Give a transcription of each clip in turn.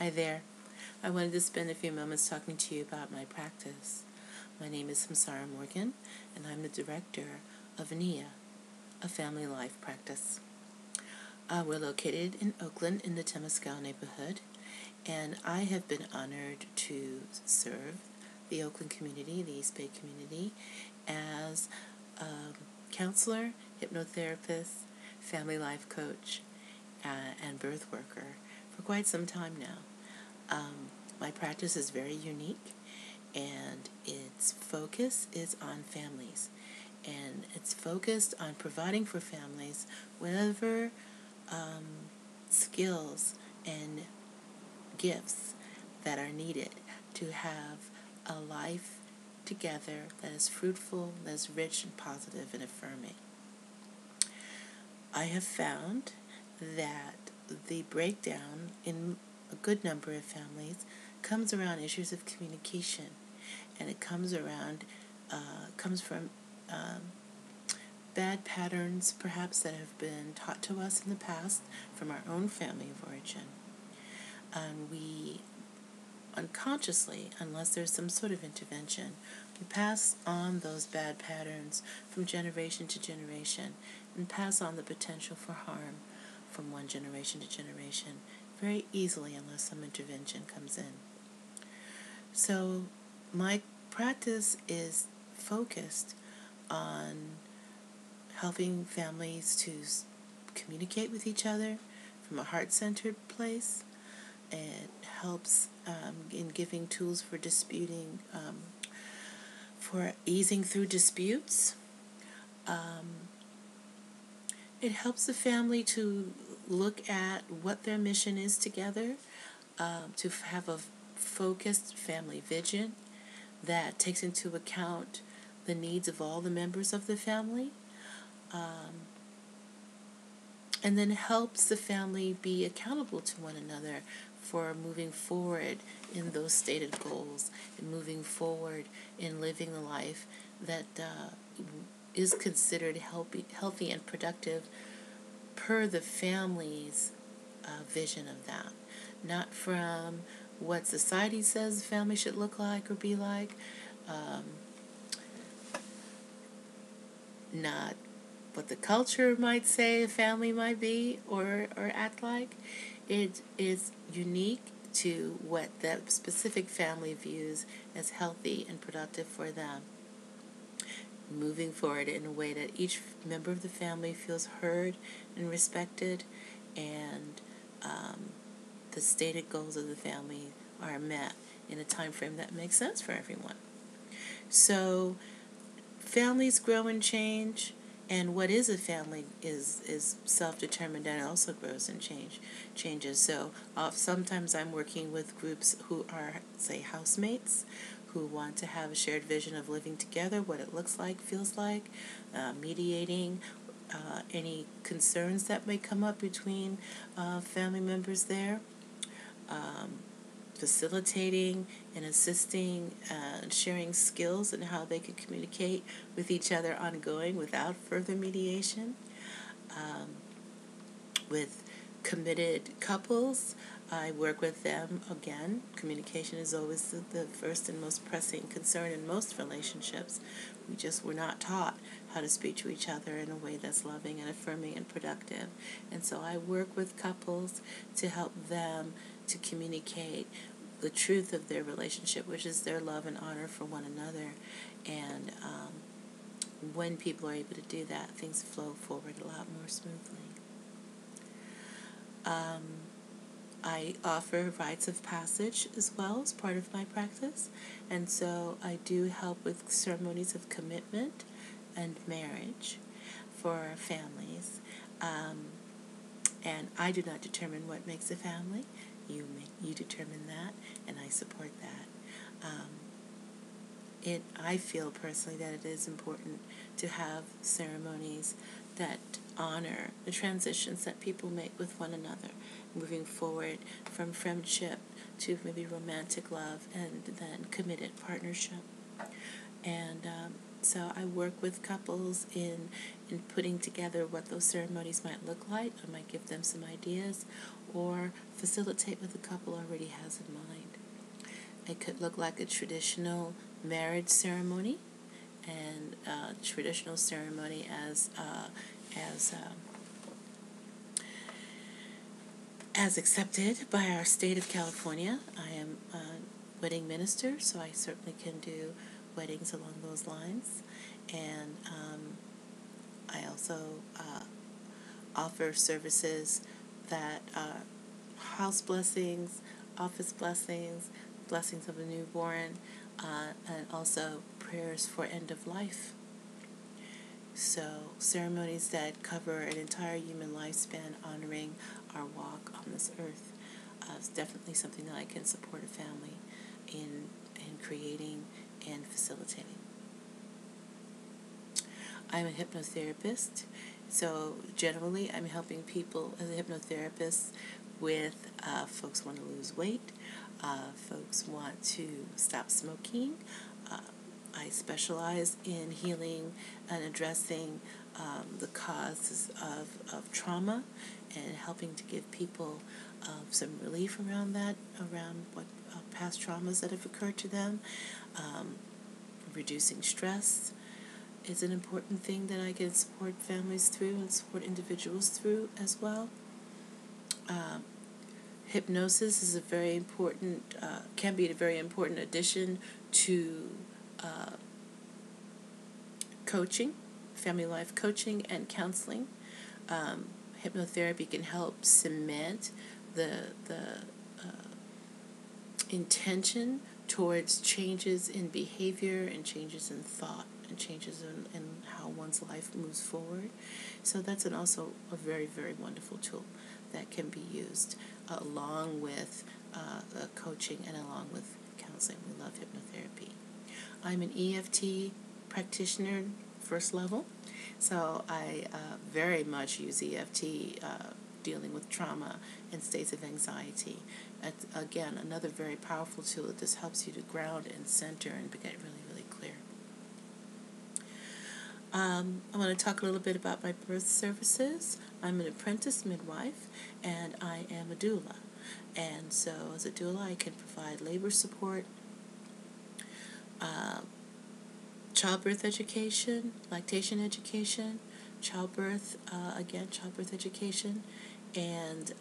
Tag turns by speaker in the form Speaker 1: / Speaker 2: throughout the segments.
Speaker 1: Hi there. I wanted to spend a few moments talking to you about my practice. My name is Samsarah Morgan, and I'm the director of NIA, a family life practice. We're located in Oakland in the Temescal neighborhood, and I have been honored to serve the Oakland community, the East Bay community, as a counselor, hypnotherapist, family life coach, and birth worker for quite some time now. My practice is very unique, and its focus is on families, and it's focused on providing for families whatever skills and gifts that are needed to have a life together that is fruitful, that is rich and positive and affirming. I have found that the breakdown in a good number of families comes around issues of communication, and it comes from bad patterns perhaps that have been taught to us in the past from our own family of origin. And we unconsciously, unless there's some sort of intervention, we pass on those bad patterns from generation to generation and pass on the potential for harm from one generation to generation very easily unless some intervention comes in. So my practice is focused on helping families to communicate with each other from a heart-centered place. It helps in giving tools for disputing, for easing through disputes. It helps the family to look at what their mission is together, to have a focused family vision that takes into account the needs of all the members of the family, and then helps the family be accountable to one another for moving forward in those stated goals and moving forward in living the life that is considered healthy and productive per the family's vision of that. Not from what society says family should look like or be like, not what the culture might say a family might be or act like. It is unique to what that specific family views as healthy and productive for them. Moving forward in a way that each member of the family feels heard and respected, and the stated goals of the family are met in a time frame that makes sense for everyone. So families grow and change, and what is a family is self-determined and also grows and changes. So sometimes I'm working with groups who are, say, housemates, who want to have a shared vision of living together, what it looks like, feels like, mediating any concerns that may come up between family members there, facilitating and assisting and sharing skills and how they can communicate with each other ongoing without further mediation. With committed couples, I work with them. Again, communication is always the first and most pressing concern in most relationships. We're not taught how to speak to each other in a way that's loving and affirming and productive. And so I work with couples to help them to communicate the truth of their relationship, which is their love and honor for one another. And when people are able to do that, things flow forward a lot more smoothly. I offer rites of passage as well as part of my practice, and so I do help with ceremonies of commitment and marriage for families. And I do not determine what makes a family. You determine that, and I support that. I feel personally that it is important to have ceremonies that honor the transitions that people make with one another, moving forward from friendship to maybe romantic love and then committed partnership. And So I work with couples in putting together what those ceremonies might look like. I might give them some ideas or facilitate what the couple already has in mind. It could look like a traditional marriage ceremony, and traditional ceremony as as accepted by our state of California. I am a wedding minister, so I certainly can do weddings along those lines. And I also offer services that are house blessings, office blessings, blessings of a newborn, and also prayers for end of life. So ceremonies that cover an entire human lifespan honoring our walk on this earth is definitely something that I can support a family in creating and facilitating. I'm a hypnotherapist, so generally I'm helping people as a hypnotherapist with folks want to lose weight, folks want to stop smoking. I specialize in healing and addressing the causes of trauma and helping to give people some relief around that, around what past traumas that have occurred to them. Reducing stress is an important thing that I can support families through and support individuals through as well. Hypnosis is a very important, can be a very important addition to coaching, family life coaching and counseling. Hypnotherapy can help cement the intention towards changes in behavior and changes in thought and changes in how one's life moves forward. So that's also a very, very wonderful tool that can be used along with coaching and along with counseling. We love hypnotherapy. I'm an EFT practitioner, first level, so I very much use EFT dealing with trauma and states of anxiety. It's, again, another very powerful tool that just helps you to ground and center and get really, really clear. I want to talk a little bit about my birth services. I'm an apprentice midwife, and I am a doula. And so as a doula, I can provide labor support, childbirth education, lactation education, childbirth education, and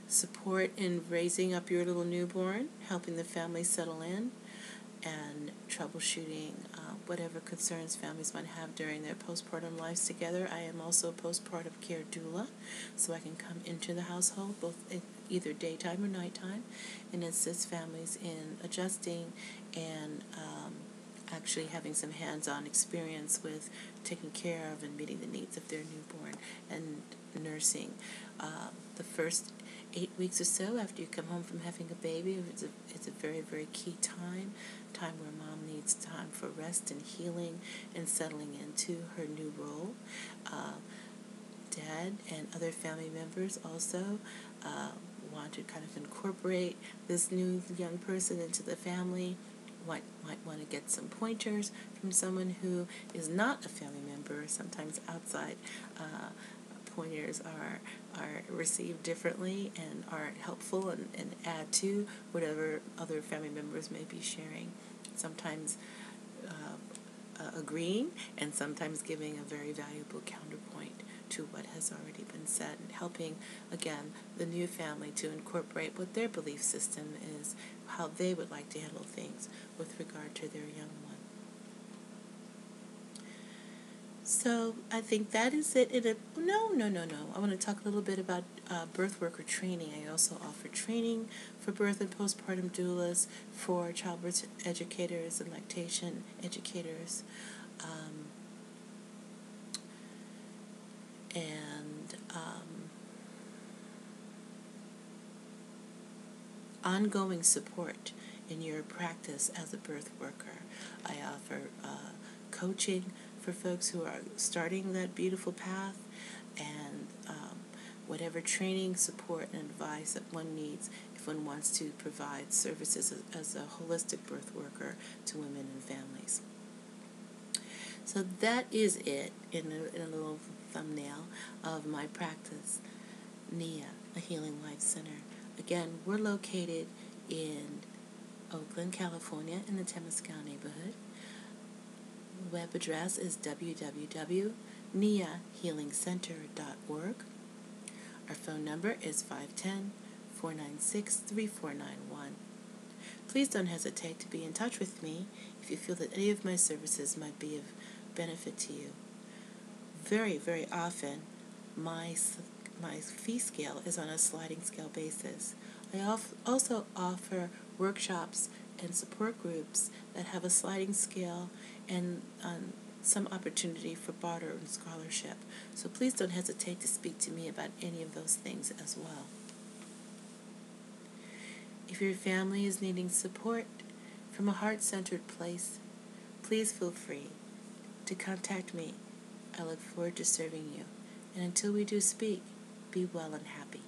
Speaker 1: support in raising up your little newborn, helping the family settle in, and troubleshooting whatever concerns families might have during their postpartum lives together. I am also a postpartum care doula, so I can come into the household both either daytime or nighttime and assist families in adjusting and actually having some hands-on experience with taking care of and meeting the needs of their newborn and nursing. The first 8 weeks or so after you come home from having a baby, it's a very, very key time where mom needs time for rest and healing and settling into her new role. Dad and other family members also want to kind of incorporate this new young person into the family. Might want to get some pointers from someone who is not a family member. Sometimes outside pointers are received differently and are helpful and add to whatever other family members may be sharing. Sometimes agreeing and sometimes giving a very valuable counterpoint to what has already been said and helping, again, the new family to incorporate what their belief system is, how they would like to handle things with regard to their young one. So I think that is it. No. I want to talk a little bit about birth worker training. I also offer training for birth and postpartum doulas, for childbirth educators and lactation educators, and ongoing support in your practice as a birth worker. I offer coaching for folks who are starting that beautiful path, and whatever training, support, and advice that one needs if one wants to provide services as a holistic birth worker to women and families. So that is it in a little thumbnail of my practice, NIA, a Healing Life Center. Again, we're located in Oakland, California, in the Temescal neighborhood. Web address is www.niahealingcenter.org. Our phone number is 510-496-3491. Please don't hesitate to be in touch with me if you feel that any of my services might be of benefit to you. Very, very often, my fee scale is on a sliding scale basis. I also offer workshops and support groups that have a sliding scale and some opportunity for barter and scholarship. So please don't hesitate to speak to me about any of those things as well. If your family is needing support from a heart-centered place, please feel free to contact me. I look forward to serving you. And until we do speak, be well and happy.